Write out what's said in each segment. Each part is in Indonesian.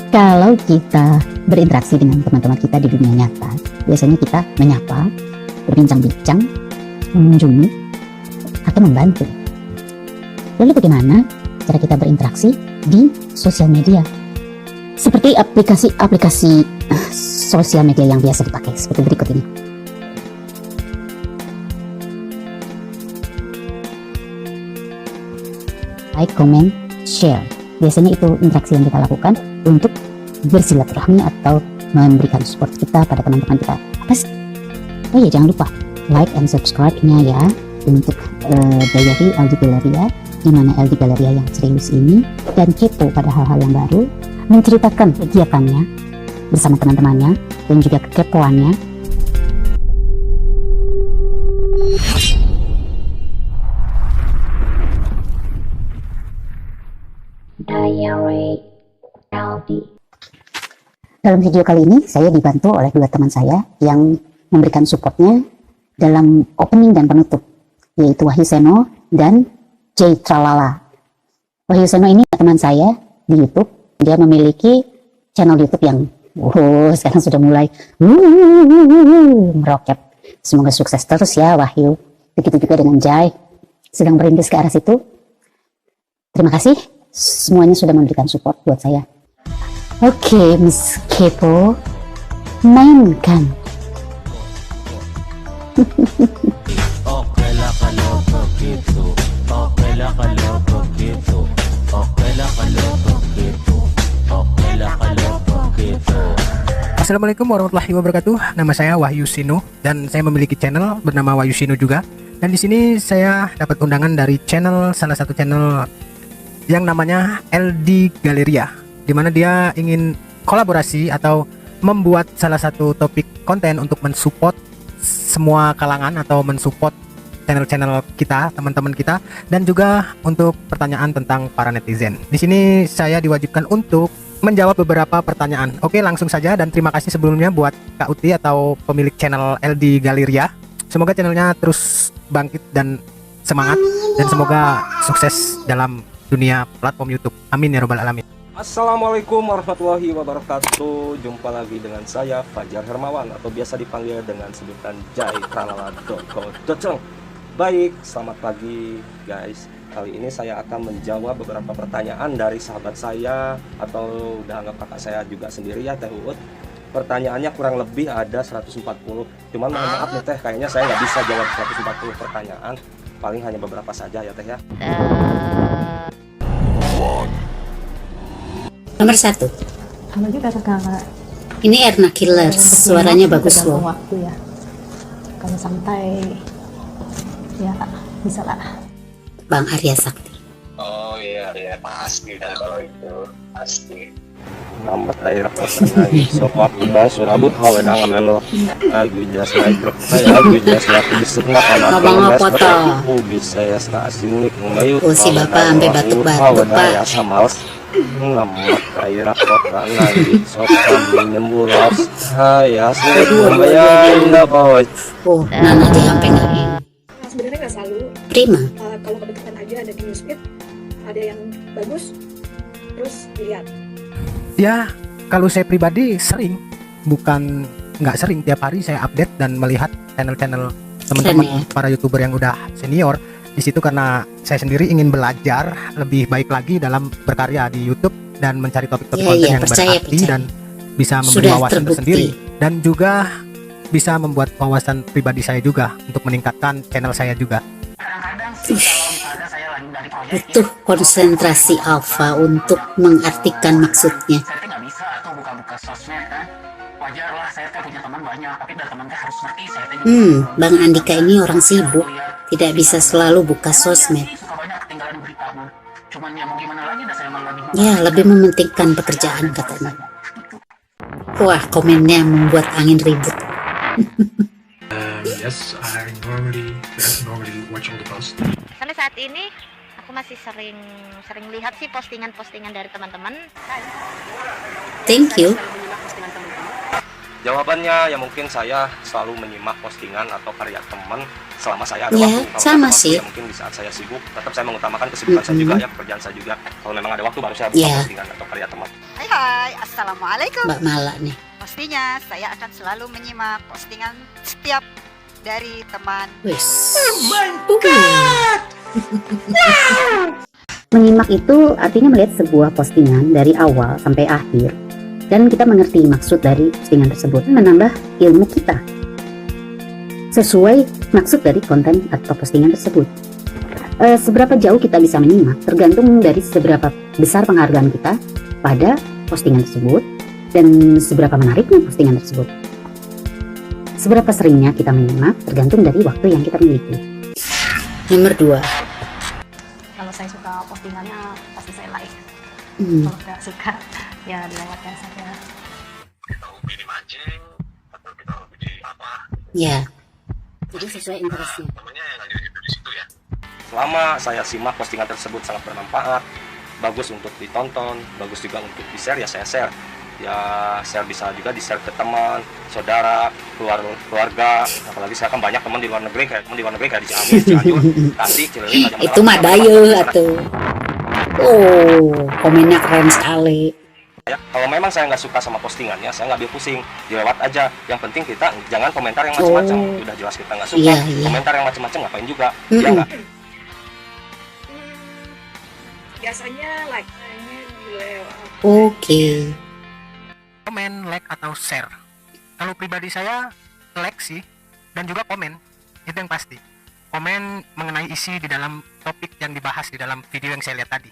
Kalau kita berinteraksi dengan teman-teman kita di dunia nyata, biasanya kita menyapa, berbincang-bincang, mengunjungi, atau membantu. Lalu bagaimana cara kita berinteraksi di sosial media? Seperti aplikasi sosial media yang biasa dipakai, seperti berikut ini. Like, comment, share. Biasanya itu interaksi yang kita lakukan untuk bersilaturahmi atau memberikan support kita pada teman-teman kita. Apa sih? Oh ya, jangan lupa like and subscribe-nya ya untuk Diary LD Galeria, di mana LD Galeria yang serius ini dan kepo pada hal-hal yang baru, menceritakan kegiatannya bersama teman-temannya dan juga kekepoannya. Diary LD. Dalam video kali ini saya dibantu oleh dua teman saya yang memberikan supportnya dalam opening dan penutup, yaitu Wahyu Seno dan Jay Tralala. Wahyu Seno ini teman saya di YouTube. Dia memiliki channel YouTube yang sekarang sudah mulai meroket. Semoga sukses terus ya Wahyu. Begitu juga dengan Jay, sedang berintis ke arah situ. Terima kasih semuanya sudah memberikan support buat saya. Oke, Miss Kepo, mainkan. Assalamualaikum warahmatullahi wabarakatuh. Nama saya Wahyu Sino dan saya memiliki channel bernama Wahyu Sino juga. Dan di sini saya dapat undangan dari salah satu channel yang namanya LD Galeria, di mana dia ingin kolaborasi atau membuat salah satu topik konten untuk mensupport semua kalangan atau mensupport channel-channel kita, teman-teman kita, dan juga untuk pertanyaan tentang para netizen. Di sini saya diwajibkan untuk menjawab beberapa pertanyaan. Oke, langsung saja, dan terima kasih sebelumnya buat Kak Uti atau pemilik channel LD Galeria. Semoga channelnya terus bangkit dan semangat, dan semoga sukses dalam dunia platform YouTube. Amin ya robbal alamin. Assalamualaikum warahmatullahi wabarakatuh. Jumpa lagi dengan saya Fajar Hermawan atau biasa dipanggil dengan sebutan Jay Tralala.co.id. Baik, selamat pagi guys. Kali ini saya akan menjawab beberapa pertanyaan dari sahabat saya, atau udah anggap kakak saya juga sendiri ya, Teh Uut. Pertanyaannya kurang lebih ada 140. Cuman mohon maaf nih Teh, kayaknya saya nggak bisa jawab 140 pertanyaan. Paling hanya beberapa saja ya Teh ya. Nomor 1. Sama juga kakak. Ini Erna Killers, suaranya bagus loh. Waktu ya. Kalau santai, ya bisa lah. Bang Arya Sakti. Oh iya, pasti dah kalau itu pasti. Nama daerah pertanyaan sokap udah surabut hawe nangan lo lagu jas lagu jas lagu disebut Abang apa ta? bisa ya asing ngayu Si bapak sampai batuk-batuk pak. Samaos nama daerah kota lagi sokap menyembulas saya sudah bayar bawa. Nana dia sampai nggak. Sebenarnya nggak selalu. Prima. Kalau kebetulan aja ada di newsfeed, ada yang bagus, terus dilihat. Ya, kalau saya pribadi sering, bukan nggak sering, tiap hari saya update dan melihat channel-channel teman-teman para YouTuber yang udah senior di situ, karena saya sendiri ingin belajar lebih baik lagi dalam berkarya di YouTube dan mencari topik-topik konten yang berarti dan bisa memberi wawasan tersendiri, dan juga bisa membuat wawasan pribadi saya juga untuk meningkatkan channel saya juga. Butuh konsentrasi alfa untuk mengartikan maksudnya. Bang Andika ini orang sibuk, tidak bisa selalu buka sosmed. Ya, lebih mementingkan pekerjaan katanya. Wah, komennya membuat angin ribut. Yes, I normally watch all the posts. Sampai saat ini aku masih sering lihat sih postingan-postingan dari teman-teman. Thank you. Jawabannya ya mungkin saya selalu menyimak postingan atau karya teman selama saya ada Ya, waktu. Kalau sama ada waktu, sih. ya mungkin di saat saya sibuk, tetap saya mengutamakan kesibukan saya juga ya, pekerjaan saya juga. Kalau memang ada waktu baru saya buka postingan atau karya teman. Ayo, Hai, Assalamualaikum. Mbak Mala nih. Pastinya saya akan selalu menyimak postingan setiap dari teman. Wis. Menyimak itu artinya melihat sebuah postingan dari awal sampai akhir dan kita mengerti maksud dari postingan tersebut, menambah ilmu kita sesuai maksud dari konten atau postingan tersebut. Seberapa jauh kita bisa menyimak tergantung dari seberapa besar penghargaan kita pada postingan tersebut dan seberapa menariknya postingan tersebut. Seberapa seringnya kita menyimak tergantung dari waktu yang kita miliki. Nomor 2. Kalau saya suka postingannya pasti saya like. Kalau nggak suka ya dilewatkan saja. Kita hobi di mancing atau kita hobi di apa? Ya. Jadi sesuai interestnya. Namanya yang ada di situ ya. Selama saya simak postingan tersebut sangat bermanfaat, bagus untuk ditonton, bagus juga untuk di-share, ya saya share. Ya share bisa juga di-share ke teman, saudara, keluarga. Apalagi saya kan banyak teman di luar negeri kayak di Ciamis, Cianjur, Tasik, Cililin. Itu mah dayo atuh. Oh, komennya keren sekali. Ya, kalau memang saya nggak suka sama postingannya, saya nggak ambil pusing, dilewat aja. Yang penting kita jangan komentar yang macam-macam. Udah jelas kita nggak suka, komentar yang macam-macam ngapain juga, ya nggak? Biasanya like-nya dilewat. Oke. Komen, like atau share. Kalau pribadi saya like sih, dan juga komen, itu yang pasti. Komen mengenai isi di dalam topik yang dibahas di dalam video yang saya lihat tadi.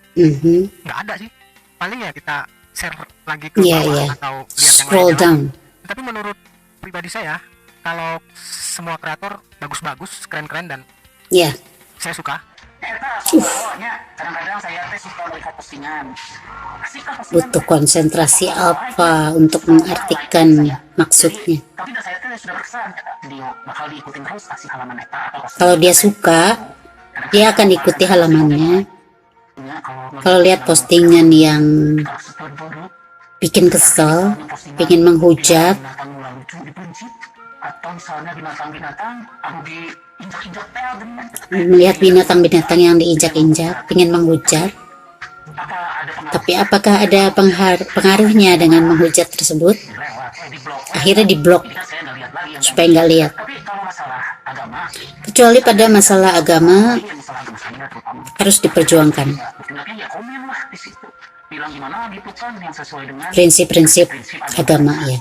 Nggak ada sih, paling ya kita share lagi ke bawah atau lihat yang scroll lainnya. down. Tapi menurut pribadi saya, kalau semua kreator bagus-bagus, keren-keren dan saya suka. Kadang-kadang saya suka melihat postingan. Butuh konsentrasi apa untuk mengartikan maksudnya. Tapi saya sudah berkesan, dia bakal diikutin terus kasih halaman eta atau Kalau dia suka, dia akan ikuti halamannya. Kalau lihat postingan yang bikin kesel, bikin menghujat, atau misalnya binatang-binatang anu diinjak-injak melihat binatang-binatang yang diinjak-injak, ingin menghujat. Tapi apakah ada pengaruhnya dengan menghujat tersebut? Akhirnya diblok supaya nggak lihat. Kecuali pada masalah agama harus diperjuangkan. Prinsip-prinsip agama ya.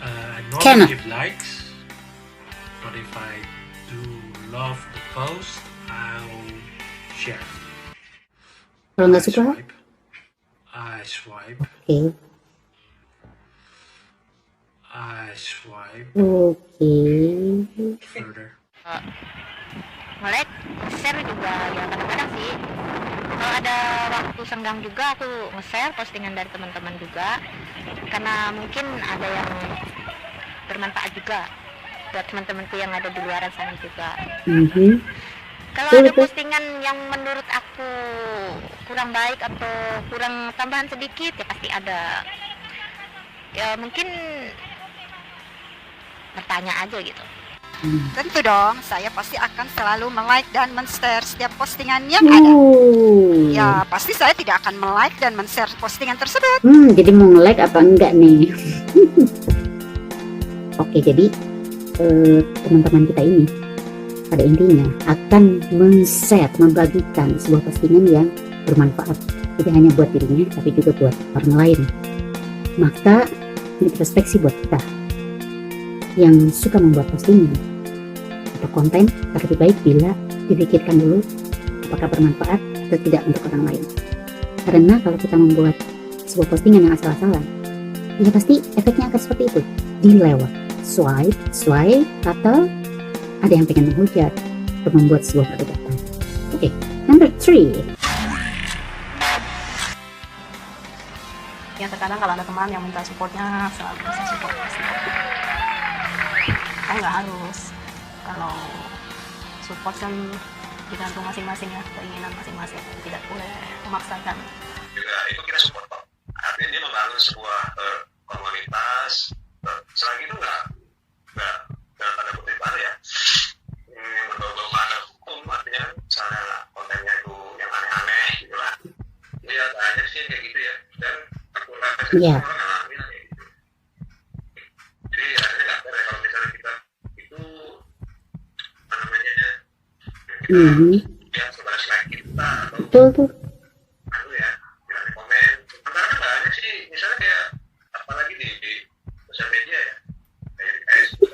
I Cannot. normally give likes, but if I do love the post, I'll share. Kalau nggak suka, I swipe. oke. I swipe further. Nge-like, share juga ya kadang-kadang sih. Kalau ada waktu senggang juga aku nge-share postingan dari teman-teman juga. Karena mungkin ada yang bermanfaat juga buat teman-temanku yang ada di luar sana juga. Kalau ada postingan yang menurut aku kurang baik atau kurang tambahan sedikit ya pasti ada. Ya mungkin bertanya aja gitu. Tentu dong, saya pasti akan selalu like dan men-share setiap postingan yang ada. Ya, pasti saya tidak akan like dan men-share postingan tersebut. Jadi mau nge-like apa enggak nih? Oke, jadi teman-teman kita ini pada intinya akan men-share, membagikan sebuah postingan yang bermanfaat, tidak hanya buat dirinya tapi juga buat orang lain. Maka introspeksi buat kita yang suka membuat postingan atau konten, lebih baik bila dipikirkan dulu apakah bermanfaat atau tidak untuk orang lain. Karena kalau kita membuat sebuah postingan yang asal-asalan, ya pasti efeknya akan seperti itu, dilewat, swipe, atau ada yang pengen menghujat untuk membuat sebuah perdebatan. Oke, number 3. Ya terkadang kalau ada teman yang minta supportnya selalu saya support pasti. Kan nggak harus, kalau support kan digantung masing-masing ya, keinginan masing-masing, tidak boleh memaksakan. Ya itu kita support kok. Artinya dia membangun sebuah komunitas. Selagi itu nggak tanda kutip ya, yang berbau-bau pada hukum, artinya misalnya kontennya itu yang aneh-aneh gitu lah. Lihat aja sih kayak Iya. orang ngalamin kayak gitu. Jadi rasanya nggak fair ya kalau misalnya kita itu apa namanya ya sebagai like kita atau Betul tuh. anu ya bilang komen. Sementara kan banyak sih misalnya kayak apalagi di sosial media ya kayak di Facebook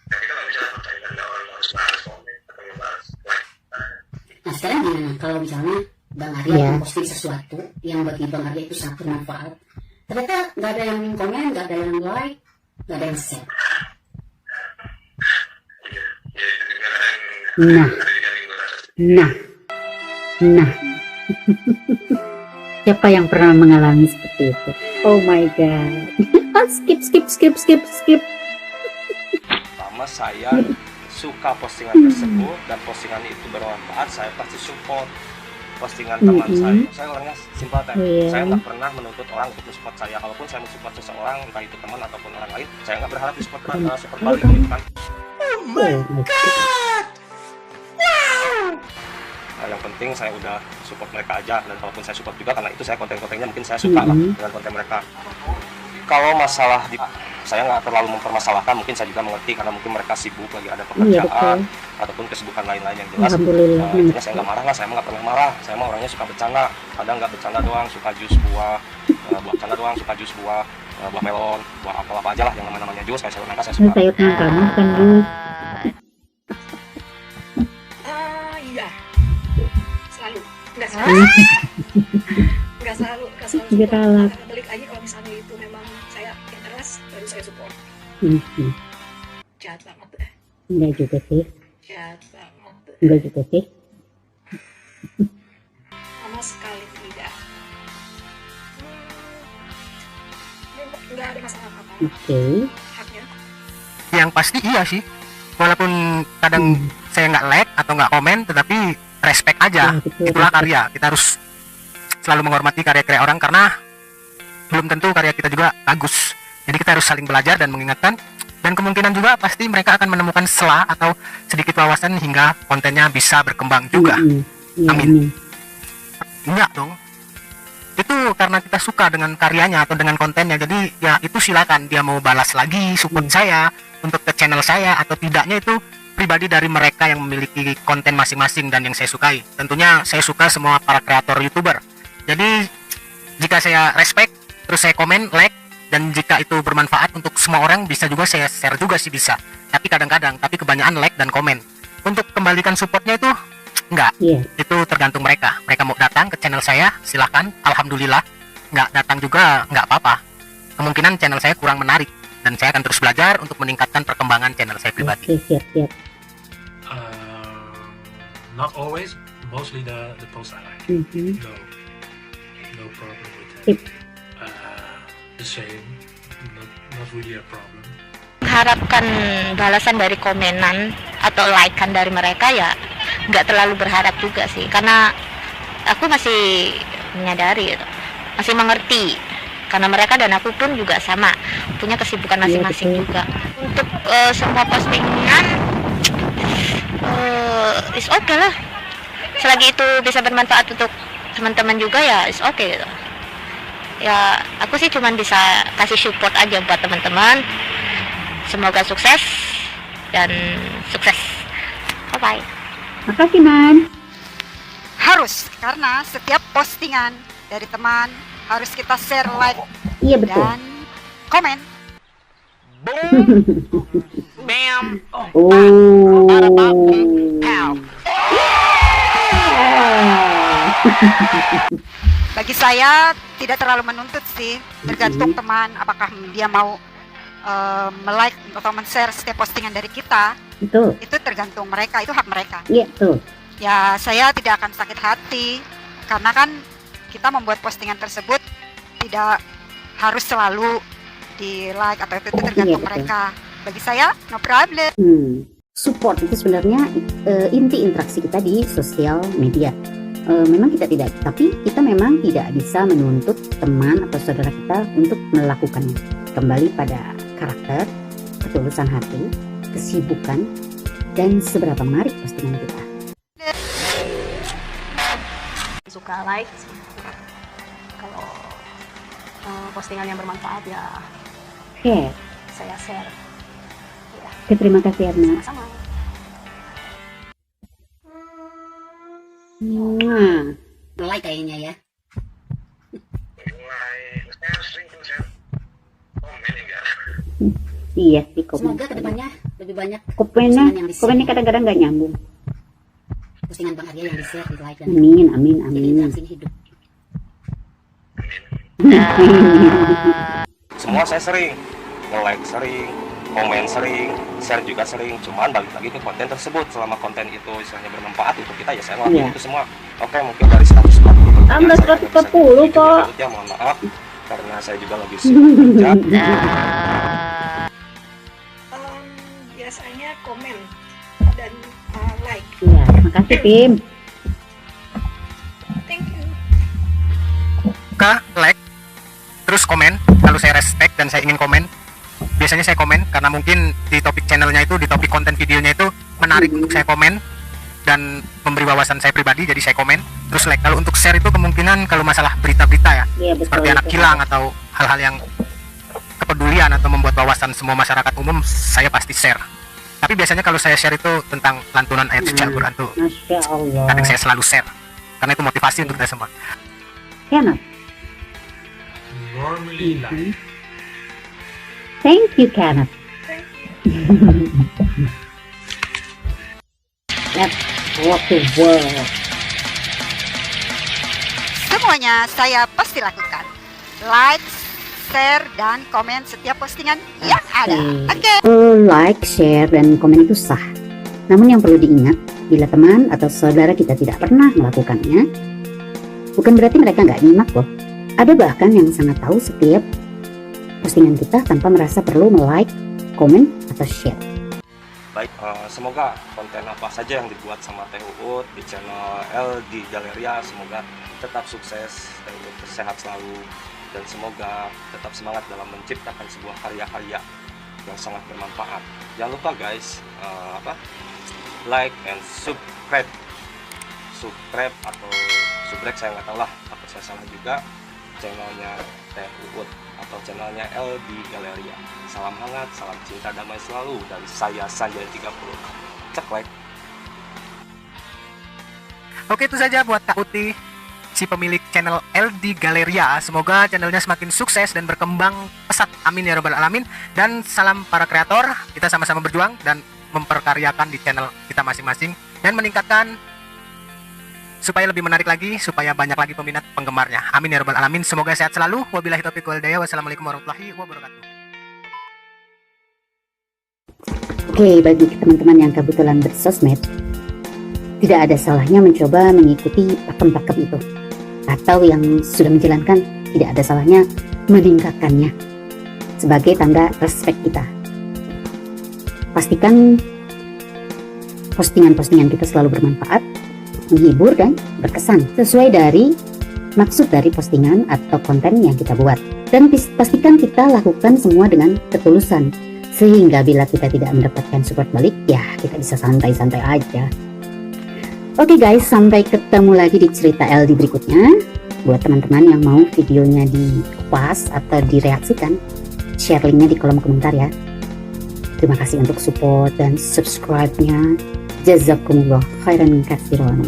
ya kita nggak bisa percaya kan orang harus balas komen atau balas like. Nah sekarang gimana kalau misalnya Bang Arya Iya. memposting sesuatu yang bagi Bang Arya itu sangat bermanfaat, ternyata nggak ada yang komen, nggak ada yang like, nggak ada yang share. Nah, nah. Siapa yang pernah mengalami seperti itu? Oh my god. skip. Pertama saya suka postingan tersebut dan postingan itu bermanfaat, saya pasti support postingan teman saya. Saya orangnya simpel kan. Saya nggak pernah menuntut orang untuk support saya. Kalaupun saya mensupport seseorang, entah itu teman ataupun orang lain, saya nggak berharap support balik gitu kan. Oh my god. Nah, yang penting saya udah support mereka aja, dan kalaupun saya support juga karena itu saya konten-kontennya mungkin saya suka lah dengan konten mereka. Kalau masalah saya nggak terlalu mempermasalahkan, mungkin saya juga mengerti karena mungkin mereka sibuk lagi ada pekerjaan ataupun kesibukan lain-lain yang jelas. Intinya saya nggak marah lah, saya nggak pernah marah. Saya mah orangnya suka bercanda, kadang nggak bercanda doang, suka jus buah, buah bercanda doang, suka jus buah, buah melon, buah apa aja lah yang namanya jus, kayak sayur nangka saya suka. Sayur nangka bukan jus. Iya. Selalu. Nggak selalu. Nggak selalu support. Balik lagi kalau misalnya itu memang saya interest, baru saya support. Jahat banget deh. Enggak juga sih. Jahat banget deh. Enggak juga sih. Sama sekali tidak. Nggak ada masalah apa-apa. Oke. Haknya. Yang pasti iya sih, walaupun kadang saya nggak like atau nggak komen, tetapi respect aja. Itulah karya. Kita harus selalu menghormati karya-karya orang karena belum tentu karya kita juga bagus. Jadi kita harus saling belajar dan mengingatkan, dan kemungkinan juga pasti mereka akan menemukan celah atau sedikit wawasan hingga kontennya bisa berkembang juga. Amin. Enggak dong. Itu karena kita suka dengan karyanya atau dengan kontennya. Jadi ya itu silakan dia mau balas lagi support saya untuk ke channel saya atau tidaknya, itu pribadi dari mereka yang memiliki konten masing-masing dan yang saya sukai. Tentunya saya suka semua para kreator YouTuber. Jadi jika saya respect, terus saya komen, like, dan jika itu bermanfaat untuk semua orang, bisa juga saya share juga sih bisa. Tapi kadang-kadang, tapi kebanyakan like dan komen. Untuk kembalikan supportnya itu enggak. Itu tergantung mereka. Mereka mau datang ke channel saya, silahkan. Alhamdulillah. Nggak datang juga nggak apa-apa. Kemungkinan channel saya kurang menarik, dan saya akan terus belajar untuk meningkatkan perkembangan channel saya pribadi. Siap. Not always, mostly the post I like. No problem with that. The same, not really a problem. Mengharapkan balasan dari komenan atau like-an dari mereka ya nggak terlalu berharap juga sih, karena aku masih menyadari, masih mengerti, karena mereka dan aku pun juga sama punya kesibukan masing-masing juga. Untuk semua postingan is okay lah, selagi itu bisa bermanfaat untuk teman-teman juga ya is okay gitu. Ya aku sih cuman bisa kasih support aja buat teman-teman, semoga sukses dan sukses. Bye bye. Makasih Man. Harus, karena setiap postingan dari teman harus kita share, like, dan komen. Bam. Bagi saya tidak terlalu menuntut sih, tergantung teman apakah dia mau melike atau men-share setiap postingan dari kita. Itu tergantung mereka, itu hak mereka. Iya, betul. Ya, saya tidak akan sakit hati karena kan kita membuat postingan tersebut tidak harus selalu di like atau itu tergantung mereka. Bagi saya no problem. Support itu sebenarnya inti interaksi kita di sosial media. Memang kita tidak, tapi kita memang tidak bisa menuntut teman atau saudara kita untuk melakukannya. Kembali pada karakter, ketulusan hati, kesibukan, dan seberapa menarik postingan kita. Suka like, kalau postingan yang bermanfaat ya Share. saya share. Ya, Oke, terima kasih Erna. sama-sama. Mulai kayaknya ya. mulai saya sering tuh saya komen enggak. Iya sih, komen. Semoga kedepannya lebih banyak Komennya kadang-kadang nggak nyambung. postingan Bang Arya yang di-share, di like dan Amin. jadi interaksi ini hidup. Semua saya sering nge-like, sering komen, sering share juga sering, cuman balik lagi ke konten tersebut. Selama konten itu istilahnya bermanfaat untuk kita, ya saya ngelakuin itu semua. Oke, mungkin dari 140 Tambah 140 kok. Ya mohon maaf karena saya juga lagi sibuk kerja. Biasanya komen dan like. Iya, makasih Tim. Thank you. Like, terus komen. Kalau saya respect dan saya ingin komen, biasanya saya komen karena mungkin di topik channelnya itu, di topik konten videonya itu menarik untuk saya komen dan memberi wawasan saya pribadi, jadi saya komen. Terus like. Kalau untuk share itu kemungkinan kalau masalah berita-berita ya, seperti anak hilang atau hal-hal yang kepedulian atau membuat wawasan semua masyarakat umum, saya pasti share. Tapi biasanya kalau saya share itu tentang lantunan ayat suci Al-Quran tuh, Masya Allah. kadang saya selalu share karena itu motivasi untuk kita semua. Kenneth. Normally like. Thank you, Kenneth. Let's rock the world. Semuanya saya pasti lakukan. Like, share, dan komen setiap postingan yang ada. Oke. Like, share, dan komen itu sah. Namun yang perlu diingat, bila teman atau saudara kita tidak pernah melakukannya, bukan berarti mereka nggak nyimak loh. Ada bahkan yang sangat tahu setiap postingan kita tanpa merasa perlu like, komen, atau share. Baik, semoga konten apa saja yang dibuat sama Teh Uut di channel LD Galeria semoga tetap sukses, Teh Uut sehat selalu, dan semoga tetap semangat dalam menciptakan sebuah karya-karya yang sangat bermanfaat. Jangan lupa guys, like and subscribe atau subrek, saya nggak tahu lah, takut saya salah juga, channelnya Teh Uut atau channelnya LD Galeria. Salam hangat, salam cinta damai selalu dari saya Sanjay 30. Cek like. Oke, itu saja buat Kak Uti, si pemilik channel LD Galeria. Semoga channelnya semakin sukses dan berkembang pesat. Amin ya robbal alamin. Dan salam para kreator, kita sama-sama berjuang dan memperkaryakan di channel kita masing-masing dan meningkatkan supaya lebih menarik lagi, supaya banyak lagi peminat penggemarnya. Amin ya robbal alamin. Semoga sehat selalu. Wabillahi taufiq wal hidayah. Wassalamualaikum warahmatullahi wabarakatuh. Oke, bagi teman-teman yang kebetulan bersosmed, tidak ada salahnya mencoba mengikuti pakem-pakem itu. Atau yang sudah menjalankan, tidak ada salahnya meningkatkannya sebagai tanda respek kita. Pastikan postingan-postingan kita selalu bermanfaat, menghibur, dan berkesan sesuai dari maksud dari postingan atau konten yang kita buat. Dan pastikan kita lakukan semua dengan ketulusan, sehingga bila kita tidak mendapatkan support balik, ya kita bisa santai-santai aja. Oke guys, sampai ketemu lagi di cerita LD berikutnya. Buat teman-teman yang mau videonya dikupas atau direaksikan, share linknya di kolom komentar ya. Terima kasih untuk support dan subscribe-nya. Jazakumullah khairan katsiran.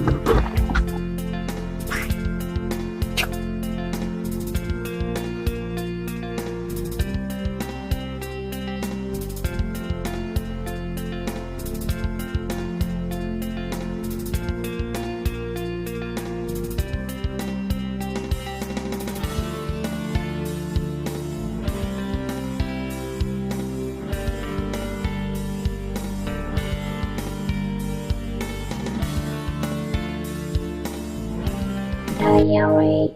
Diary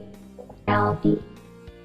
LD